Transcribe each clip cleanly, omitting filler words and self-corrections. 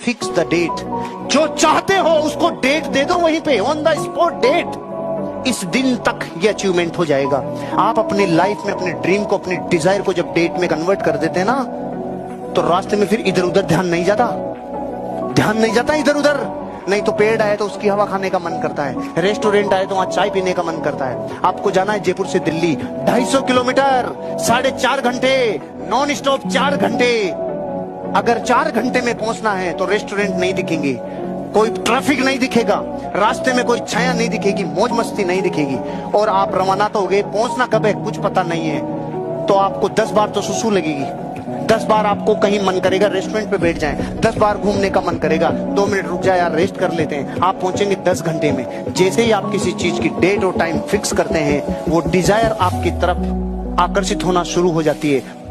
Fix the date. जो चाहते हो उसको डेट दे दो, वहीं पे ऑन द स्पॉट डेट। इस दिन तक ये अचीवमेंट हो जाएगा। आप अपनी लाइफ में अपने ड्रीम को, अपने डिजायर को जब डेट में कन्वर्ट कर देते हैं ना, तो रास्ते में फिर इधर उधर ध्यान नहीं जाता इधर उधर। नहीं तो पेड़ आए तो उसकी हवा खाने का मन करता है, रेस्टोरेंट आए तो वहां चाय पीने का मन करता है। आपको जाना है जयपुर से दिल्ली 250 किलोमीटर, 4.5 घंटे नॉन स्टॉप 4 घंटे। अगर 4 घंटे में पहुंचना है तो रेस्टोरेंट नहीं दिखेंगे, कोई ट्रैफिक नहीं दिखेगा, रास्ते में कोई छाया नहीं दिखेगी, मौज मस्ती नहीं दिखेगी, और आप रवाना तो हो गए। पहुंचना कब है कुछ पता नहीं है, तो आपको 10 बार तो सुसु लगेगी, 10 बार आपको कहीं मन करेगा रेस्टोरेंट पे बैठ जाएं, 10 बार घूमने का मन करेगा, 2 मिनट रुक जाए यार रेस्ट कर लेते हैं। आप पहुंचेंगे 10 घंटे में। जैसे ही आप किसी चीज की डेट और टाइम फिक्स करते हैं, वो डिजायर आपकी तरफ आकर्षित होना शुरू हो जाती है।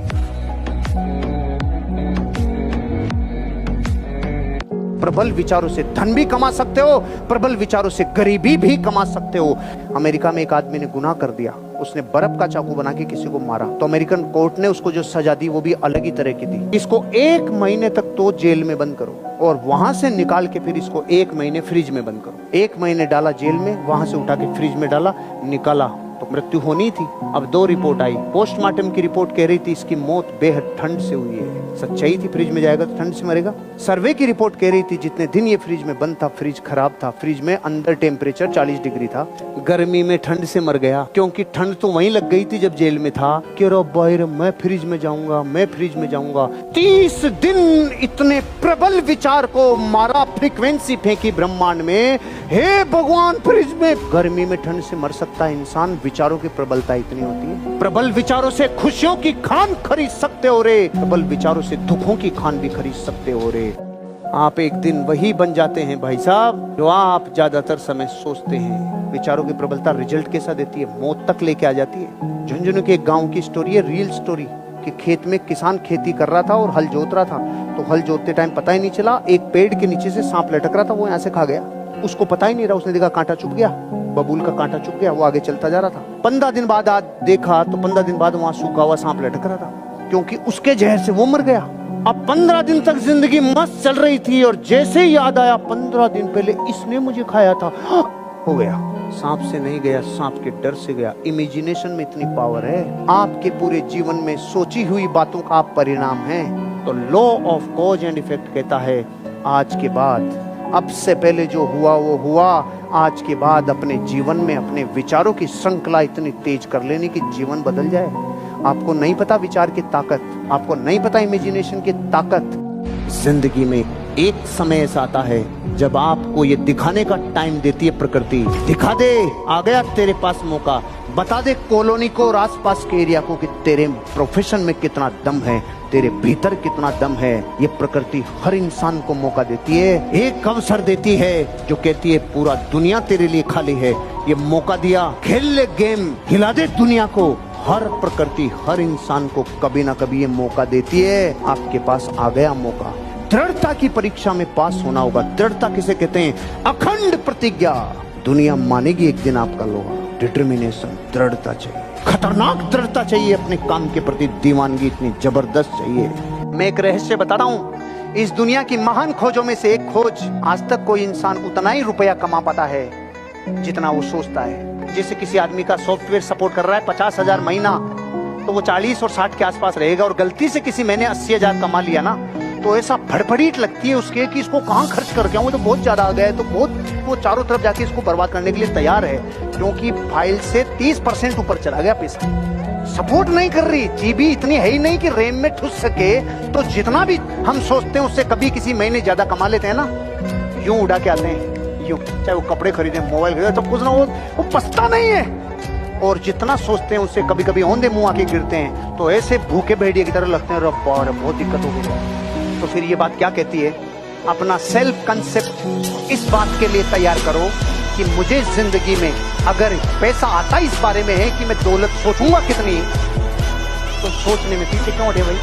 प्रबल विचारों से धन भी कमा सकते हो, प्रबल विचारों से गरीबी भी कमा सकते हो। अमेरिका में एक आदमी ने गुनाह कर दिया, उसने बर्फ का चाकू बना के किसी को मारा, तो अमेरिकन कोर्ट ने उसको जो सजा दी वो भी अलग ही तरह की दी। इसको 1 महीने तक तो जेल में बंद करो, और वहां से निकाल के फिर इसको 1 महीने फ्रिज में बंद करो। 1 महीने डाला जेल में, वहां से उठा के फ्रिज में डाला, निकाला तो मृत्यु होनी थी। अब 2 रिपोर्ट आई। पोस्टमार्टम की रिपोर्ट कह रही थी इसकी मौत बेहद ठंड से हुई है। सच्चाई थी, फ्रिज में जाएगा तो ठंड से मरेगा। सर्वे की रिपोर्ट कह रही थी जितने दिन ये फ्रिज में बंद था, फ्रिज खराब था, फ्रिज में अंदर टेम्परेचर 40 डिग्री था, गर्मी में ठंड से मर गया। क्योंकि ठंड तो वहीं लग गई थी जब जेल में था कि रो बाहर मैं फ्रिज में जाऊंगा, मैं फ्रिज में जाऊंगा। 30 दिन इतने प्रबल विचार को मारा, फ्रीक्वेंसी फेंकी ब्रह्मांड में। हे भगवान, फ्रिज में गर्मी में ठंड से मर सकता है इंसान। विचारों की प्रबलता इतनी होती है। प्रबल विचारों से खुशियों की खान खरीद सकते हो रे, प्रबल विचारों से दुखों की खान भी खरीद सकते हो रे। आप एक दिन वही बन जाते हैं भाई साहब जो आप ज्यादातर समय सोचते हैं। विचारों की प्रबलता रिजल्ट कैसा देती है, मौत तक लेके आ जाती है। झुंझुनू के एक गांव की स्टोरी है, रियल स्टोरी, कि खेत में किसान खेती कर रहा था और हल जोत रहा था। तो हल जोतते टाइम पता ही नहीं चला, एक पेड़ के नीचे से सांप लटक रहा था, वो यहाँ से खा गया। उसको पता ही नहीं रहा, उसने देखा कांटा चुभ गया, बबूल का कांटा चुभ गया, वो आगे चलता जा रहा था। 15 दिन बाद आज देखा तो 15 दिन बाद वहां सूखा हुआ सांप लटक रहा था, क्योंकि उसके जहर से वो मर गया। अब 15 दिन तक जिंदगी मस्त चल रही थी, और जैसे ही याद आया 15 दिन पहले इसने मुझे खाया था, हो गया। सांप से नहीं गया, सांप के डर से गया। इमेजिनेशन में इतनी पावर है। आपके पूरे जीवन में सोची हुई बातों का आप परिणाम हैं। तो law of cause and effect कहता है आज के बाद, अब से पहले जो हुआ वो हुआ, आज के बाद अपने जीवन में अपने विचारों की श्रृंखला इतनी तेज कर लेने की जीवन बदल जाए। आपको नहीं पता विचार की ताकत, आपको नहीं पता इमेजिनेशन की ताकत। जिंदगी में एक समय ऐसा आता है जब आपको ये दिखाने का टाइम देती है प्रकृति। दिखा दे, आ गया तेरे पास मौका। बता दे कॉलोनी को और आसपास के एरिया को कि तेरे प्रोफेशन में कितना दम है, तेरे भीतर कितना दम है। ये प्रकृति हर इंसान को मौका देती है, एक अवसर देती है जो कहती है पूरा दुनिया तेरे लिए खाली है। ये मौका दिया, खेल ले गेम, हिला दे दुनिया को। हर प्रकृति हर इंसान को कभी ना कभी ये मौका देती है। आपके पास आ गया मौका। दृढ़ता की परीक्षा में पास होना होगा। दृढ़ता किसे कहते हैं? अखंड प्रतिज्ञा। दुनिया मानेगी एक दिन आपका लोहा। डिटर्मिनेशन, दृढ़ता चाहिए, खतरनाक दृढ़ता चाहिए। अपने काम के प्रति दीवानगी इतनी जबरदस्त चाहिए। मैं एक रहस्य बता रहा हूँ, इस दुनिया की महान खोजों में से एक खोज, आज तक कोई इंसान उतना ही रुपया कमा पाता है जितना वो सोचता है। जैसे किसी आदमी का सॉफ्टवेयर सपोर्ट कर रहा है 50,000 महीना, तो वो 40 और 60 के आसपास रहेगा। और गलती से किसी मैंने 80,000 कमा लिया ना, तो ऐसा फड़फड़ीट लगती है उसके कि इसको कहाँ खर्च करके आऊं, तो बहुत ज्यादा आ गया है। तो बहुत वो चारों तरफ जाके इसको बर्बाद करने के लिए तैयार है, क्योंकि फाइल से 30% ऊपर चला गया पैसा। सपोर्ट नहीं कर रही, जीबी इतनी है ही नहीं कि रैम में ठुस सके। तो जितना भी हम सोचते हैं उससे कभी किसी महीने ज्यादा कमा लेते हैं ना, यूं उड़ा के आते हैं यूं। चाहे वो कपड़े खरीदे, मोबाइल खरीदे, तो कुछ ना वो पछता नहीं है। और जितना सोचते हैं उससे कभी कभी औंधे मुंह आके गिरते हैं। तो ऐसे भूखे भेड़िए की तरह लगते हैं, रब्बा बहुत दिक्कत हो गई। तो फिर ये बात क्या कहती है? अपना सेल्फ कंसेप्ट इस बात के लिए तैयार करो कि मुझे जिंदगी में अगर पैसा आता इस बारे में है कि मैं दौलत सोचूंगा कितनी, तो सोचने में पीछे क्यों हटे भाई?